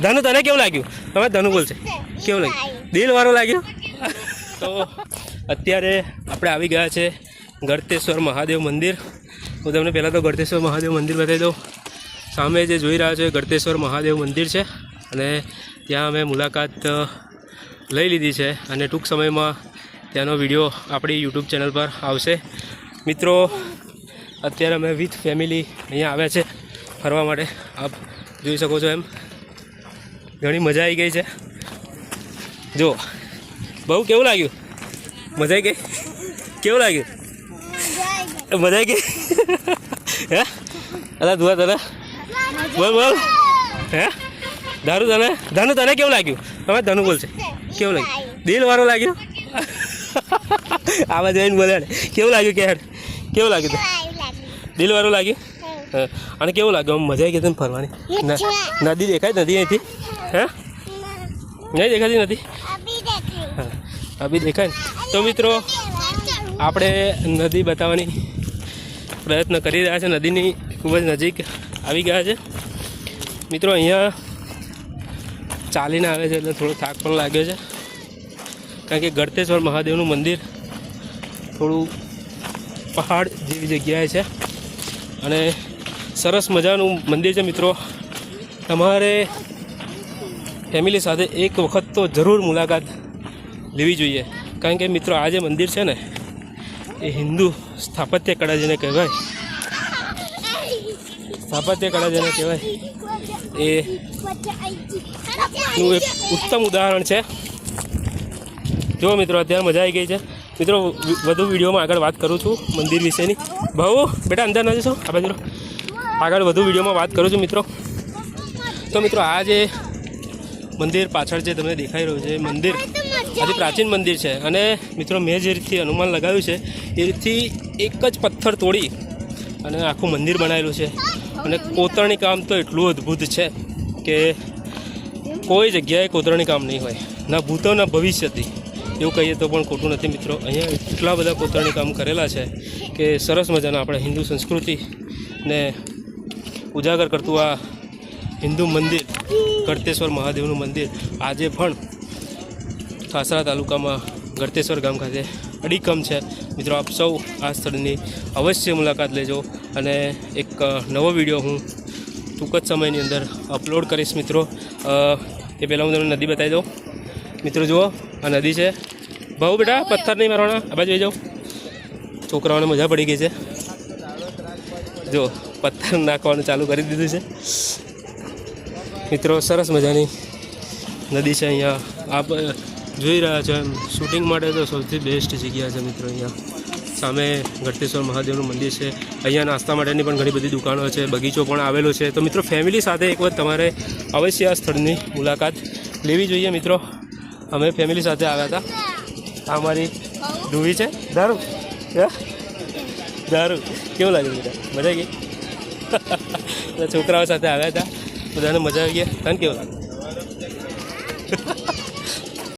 ધનુ તને કેવું લાગ્યું? તમે ધનુ બોલશે કેવું લાગ્યું? દિલ વાળું લાગ્યું? તો અત્યારે આપણે આવી ગયા છે ગળતેશ્વર મહાદેવ મંદિર. હું તમને પહેલાં તો ગળતેશ્વર મહાદેવ મંદિર બતાવી દઉં. સામે જે જોઈ રહ્યા છો એ ગળતેશ્વર મહાદેવ મંદિર છે અને ત્યાં અમે મુલાકાત લઈ લીધી છે અને ટૂંક સમયમાં ત્યાંનો વિડીયો આપણી યુટ્યુબ ચેનલ પર આવશે. મિત્રો અત્યારે અમે વિથ ફેમિલી અહીંયા આવ્યા છે ફરવા માટે. આપ જોઈ શકો છો એમ ઘણી મજા આવી ગઈ છે. જો બહુ કેવું લાગ્યું? મજા આવી ગઈ? કેવું લાગ્યું? મજા આવી ગઈ? હે અલા દુઆ તને બોલ બોલ. હે ધનુ તને કેવું લાગ્યું? તમે ધનુ બોલશે કેવું લાગ્યું? દિલ વાળું લાગ્યું? આવા જઈને બોલે કેવું લાગ્યું? કે કેવું લાગ્યું? દિલ વાળું લાગ્યું? હા. અને કેવું લાગ્યું? આમ મજા આવી ગઈ તને ફરવાની? નદી દેખાય નથી અહીંથી? હે નહીં દેખાતી નથી? હા અભી દેખાય ને. તો મિત્રો આપણે નદી બતાવવાની પ્રયત્ન કરી રહ્યા છે. નદીની ખૂબ જ નજીક આવી ગયા છે મિત્રો. અહીંયા ચાલીને આવે છે એટલે થોડો થાક પણ લાગ્યો છે કારણ કે ગળતેશ્વર મહાદેવનું મંદિર થોડું પહાડ જેવી જગ્યાએ છે અને સરસ મજાનું મંદિર છે મિત્રો. તમારે ફેમિલી સાથે એક વખત તો જરૂર મુલાકાત લેવી જોઈએ કારણ કે મિત્રો આ જે મંદિર છે ને એ હિન્દુ સ્થાપત્ય કળા જેને કહેવાય, સ્થાપત્ય કળા જેને કહેવાય એનું એક ઉત્તમ ઉદાહરણ છે. જો મિત્રો અત્યારે મજા આવી ગઈ છે. મિત્રો વધુ વિડીયોમાં આગળ વાત કરું છું મંદિર વિશેની. ભાઉ બેટા અંદર ના જશો આ બાજુ આગળ વધુ વિડીયોમાં વાત કરું છું મિત્રો. તો મિત્રો આ જે મંદિર પાછળ જે તમને દેખાઈ રહ્યું છે એ મંદિર આજે પ્રાચીન મંદિર છે અને મિત્રો મેં જે રીતથી અનુમાન લગાવ્યું છે એ રીતથી એક જ પથ્થર તોડી અને આખું મંદિર બનાવેલું છે અને કોતરણી કામ તો એટલું અદ્ભુત છે કે કોઈ જગ્યાએ કોતરણી કામ નહીં હોય, ના ભૂતો ના ભવિષ્યથી એવું કહીએ તો પણ ખોટું નથી મિત્રો. અહીંયા એટલા બધા કોતરણી કામ કરેલા છે કે સરસ મજાના આપણે હિન્દુ સંસ્કૃતિને ઉજાગર કરતું આ હિન્દુ મંદિર ગળતેશ્વર મહાદેવનું મંદિર આજે પણ ખાસરા તાલુકામાં ગળતેશ્વર ગામ ખાતે અડીખમ છે મિત્રો. આપ સૌ આ સ્થળની અવશ્ય મુલાકાત લેજો અને એક નવો વિડીયો હું ટૂંક જ સમયની અંદર અપલોડ કરીશ મિત્રો. એ પહેલાં હું તમને નદી બતાવી દઉં મિત્રો. જુઓ આ નદી છે. ભાઉ બેટા પથ્થર નહીં મારવાના, આ બાજુ જાઓ. છોકરાઓને મજા પડી ગઈ છે. જો પથ્થર નાખવાનું ચાલુ કરી દીધું છે મિત્રો. સરસ મજાની નદી છે. અહીંયા આપ જોઈ રહ્યા છો એમ શૂટિંગ માટે તો સૌથી બેસ્ટ જગ્યા છે મિત્રો. અહીંયા સામે ગળતેશ્વર મહાદેવનું મંદિર છે. અહીંયા નાસ્તા માટેની પણ ઘણી બધી દુકાનો છે, બગીચો પણ આવેલો છે. તો મિત્રો ફેમિલી સાથે એક વખત તમારે અવશ્ય આ સ્થળની મુલાકાત લેવી જોઈએ મિત્રો. અમે ફેમિલી સાથે આવ્યા હતા. આ અમારી ધુવી છે. દારૂ દારૂ કેવું લાગ્યું બેટા? મજા આવી ગઈ? છોકરાઓ સાથે આવ્યા હતા, બધાને મજા આવી ગઈ. તને કેવું લાગે?